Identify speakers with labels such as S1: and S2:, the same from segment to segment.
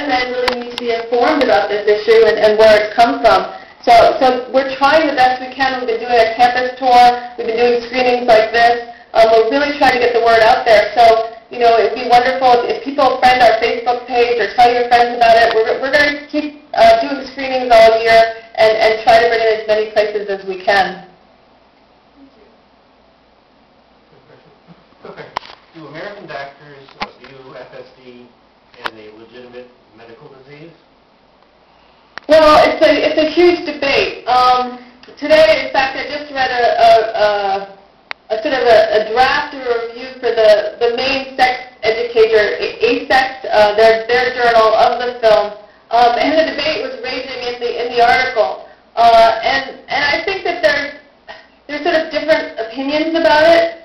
S1: men really need to be informed about this issue and where it's come from. So we're trying the best we can. We've been doing a campus tour. We've been doing screenings like this. We're really trying to get the word out there. So, it'd be wonderful if people friend our Facebook page or tell your friends about it. We're going to keep doing screenings all year and try to bring it in as many places as we can.
S2: Okay. Do American doctors view FSD as a legitimate medical disease?
S1: Well, it's a huge debate. Today, in fact, I just read a sort of a draft or a review for the main sex educator, ASEX, their journal of the film, and the debate was raging in the article. And I think that there's sort of different opinions about it.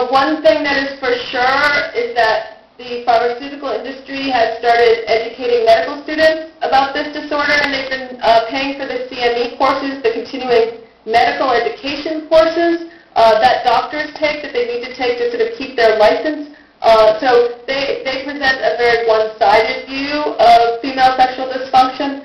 S1: One thing that is for sure is that the pharmaceutical industry has started educating medical students about this disorder, and they've been paying for the CME courses, the continuing medical education courses that doctors take, that they need to take to sort of keep their license. So they present a very one-sided view of female sexual dysfunction.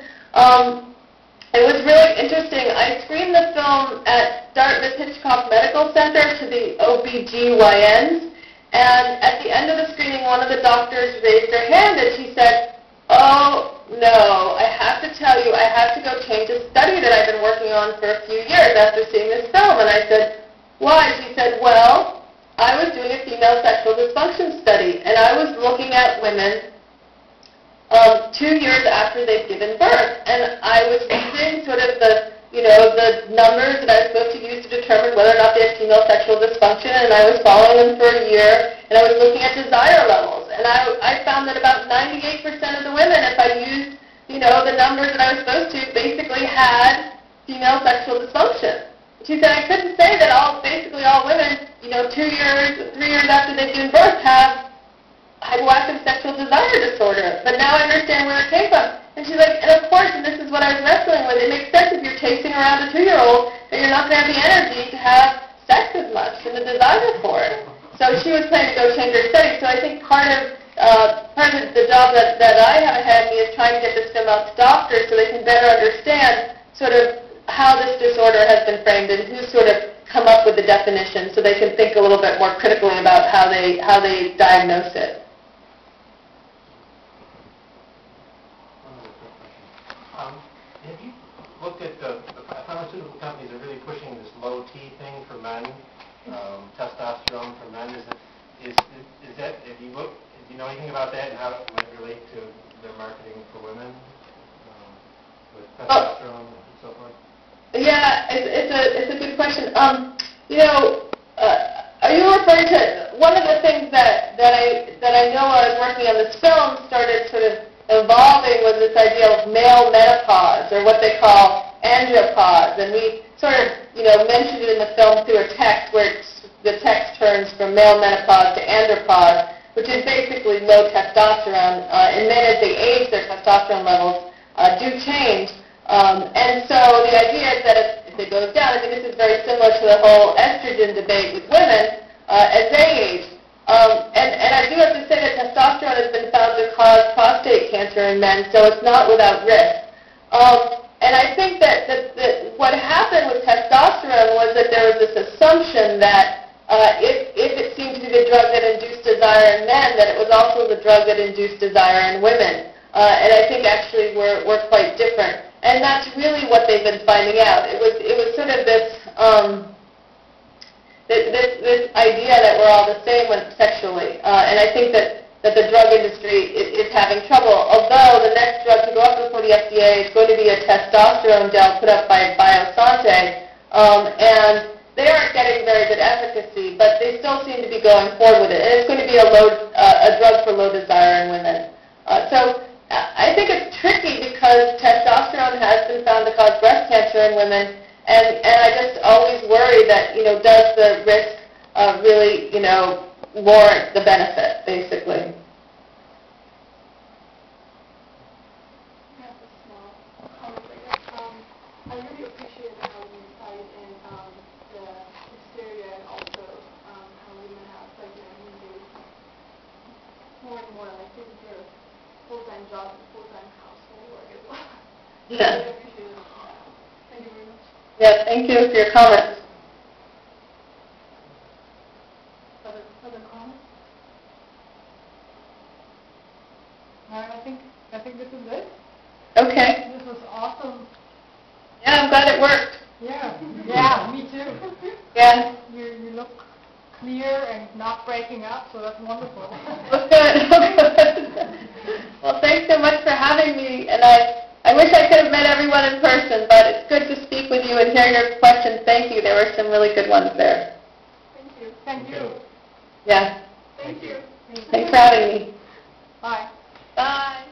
S1: It was really interesting. I screened the film at Dartmouth-Hitchcock Medical Center to the OBGYNs. And at the end of the screening, one of the doctors raised her hand and she said, "Oh, no, I have to tell you, I have to go change a study that I've been working on for a few years after seeing this film." And I said, "Why?" She said, "Well, I was doing a female sexual dysfunction study, and I was looking at women 2 years after they'd given birth. And I was using sort of the numbers that I was supposed to use to determine whether or not they had female sexual dysfunction, and I was following them for a year, and I was looking at desire levels. And I found that about 98% of the women, if I used, the numbers that I was supposed to, basically had female sexual dysfunction." She said, "I couldn't say that basically all women, 2 years, 3 years after they've given birth have hypoactive sexual desire disorder, but now I understand where it came from." And she's like, "And of course, and this is what I was wrestling with, it makes sense if you're chasing around a 2-year-old that you're not going to have the energy to have sex as much and the desire for it." So she was planning to go change her study. So I think part of the job that I have ahead of me is trying to get this film out to doctors so they can better understand sort of how this disorder has been framed and who's sort of come up with the definition, so they can think a little bit more critically about how they diagnose it.
S2: Have you looked at the pharmaceutical companies are really pushing this low T thing for men, testosterone for men? Is that, do you know anything about that and how it might relate to their marketing for women with testosterone and so forth?
S1: Yeah, it's a good question. Are you referring to one of the things that I know when I was working on this film started sort of evolving was this idea of male menopause, or what they call andropause, and we sort of mentioned it in the film through a text where the text turns from male menopause to andropause, which is basically low testosterone. In men, as they age, their testosterone levels do change. And so the idea is that if it goes down, I think this is very similar to the whole estrogen debate with women as they age. And I do have to say that testosterone has been found to cause prostate cancer in men, so it's not without risk. And I think that what happened with testosterone was that there was this assumption that if it seemed to be the drug that induced desire in men, that it was also the drug that induced desire in women. And I think actually we're quite different. And that's really what they've been finding out. It was sort of this this idea that we're all the same sexually. And I think that the drug industry is having trouble. Although the next drug to go up before the FDA is going to be a testosterone gel put up by Biosante, and they aren't getting very good efficacy, but they still seem to be going forward with it. And it's going to be a drug for low desire in women. So I think it's tricky because testosterone has been found to cause breast cancer in women, and I just always worry that, does the risk really, warrant the benefit, basically.
S3: That's a small comment, I guess. I really appreciate how you cite in the hysteria and also how women have, these days more and more, taking care of full-time jobs and full-time
S1: Yeah.
S3: really appreciate it. Thank you very much.
S1: Yeah, thank you for your comments.
S3: Other comments? I think this is it.
S1: Okay.
S3: This was awesome.
S1: Yeah, I'm glad it worked.
S3: Yeah. Yeah, me too.
S1: Yeah.
S3: You look clear and not breaking up, so that's wonderful.
S1: Well, good. Well, thanks so much for having me, and I wish I could have met everyone in person, but it's good to speak with you and hear your questions. Thank you. There were some really good ones there.
S3: Thank you. Thank you.
S1: Yeah.
S3: Thank you.
S1: Thanks for having me.
S3: Bye.
S1: Bye.